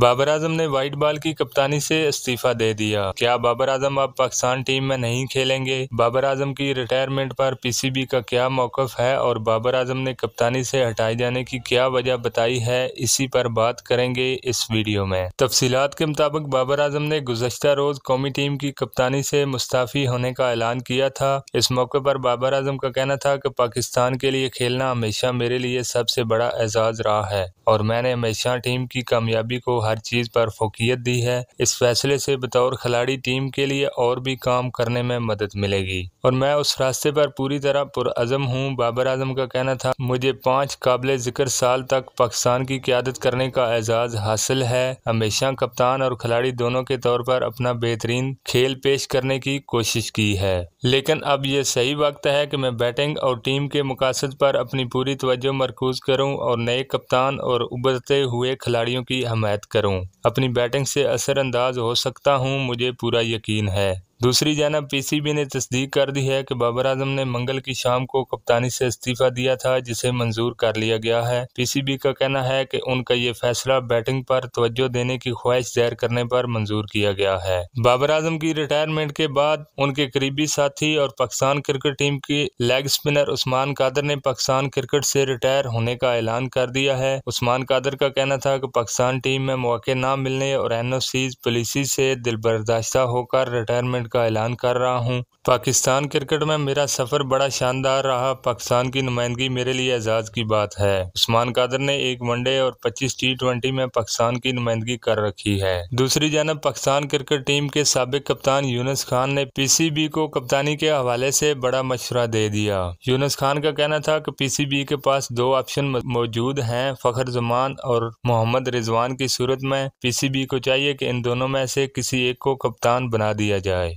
بابر اعظم نے white ball کی کپتانی سے استعفیٰ دے دیا۔ کیا بابر اعظم اب پاکستان ٹیم میں نہیں کھیلیں گے؟ بابر اعظم کی ریٹائرمنٹ پر پی سی بی کا کیا موقف ہے اور بابر اعظم نے کپتانی سے ہٹائے جانے کی کیا وجہ بتائی ہے، اسی پر بات کریں گے اس ویڈیو میں۔ تفصیلات کے مطابق بابر اعظم نے گزشتہ روز قومی ٹیم کی کپتانی سے مستعفی ہونے کا اعلان کیا تھا۔ اس موقع پر بابر اعظم کا کہنا تھا کہ پاکستان کے لیے کھیلنا ہمیشہ میرے لیے سب سے بڑا اعزاز رہا ہے اور میں نے ہمیشہ ٹیم کی کامیابی کو ہر چیز پر فوقیت دی ہے۔ اس فیصلے سے بطور کھلاڑی ٹیم کے لیے اور بھی کام کرنے میں مدد ملے گی اور میں اس راستے پر پوری طرح پرعزم ہوں۔ بابر اعظم کا کہنا تھا، مجھے 5 قابل ذکر سال تک پاکستان کی قیادت کرنے کا اعزاز حاصل ہے۔ ہمیشہ کپتان اور کھلاڑی دونوں کے طور پر اپنا بہترین کھیل پیش کرنے کی کوشش کی ہے، لیکن اب یہ صحیح وقت ہے کہ میں بیٹنگ اور ٹیم کے مقاصد پر اپنی پوری توجہ مرکوز کروں اور نئے کپتان اور ابھرتے ہوئے کھلاڑیوں کی حمایت کروں۔ اپنی بیٹنگ سے اثر انداز ہو سکتا ہوں، مجھے پورا یقین ہے۔ دوسری جانب پی سی بی نے تصدیق کر دی ہے کہ بابر اعظم نے منگل کی شام کو کپتانی سے استعفیٰ دیا تھا، جسے منظور کر لیا گیا ہے۔ پی سی بی کا کہنا ہے کہ ان کا یہ فیصلہ بیٹنگ پر توجہ دینے کی خواہش ظاہر کرنے پر منظور کیا گیا ہے۔ بابر اعظم کی ریٹائرمنٹ کے بعد ان کے قریبی ساتھی اور پاکستان کرکٹ ٹیم کے لیگ اسپنر عثمان قادر نے پاکستان کرکٹ سے ریٹائر ہونے کا اعلان کر دیا ہے۔ عثمان قادر کا کہنا تھا کہ پاکستان ٹیم میں مواقع نہ ملنے اور این او سیز پالیسی سے دلبرداشتہ ہو کر ریٹائرمنٹ کا اعلان کر رہا ہوں۔ پاکستان کرکٹ میں میرا سفر بڑا شاندار رہا۔ پاکستان کی نمائندگی میرے لیے اعزاز کی بات ہے۔ عثمان قادر نے 1 ون ڈے اور 25 T20 میں پاکستان کی نمائندگی کر رکھی ہے۔ دوسری جانب پاکستان کرکٹ ٹیم کے سابق کپتان یونس خان نے پی سی بی کو کپتانی کے حوالے سے بڑا مشورہ دے دیا۔ یونس خان کا کہنا تھا کہ پی سی بی کے پاس 2 آپشن موجود ہیں، فخر زمان اور محمد رضوان کی صورت میں پی سی بی کو چاہیے کہ ان دونوں میں سے کسی ایک کو کپتان بنا دیا جائے۔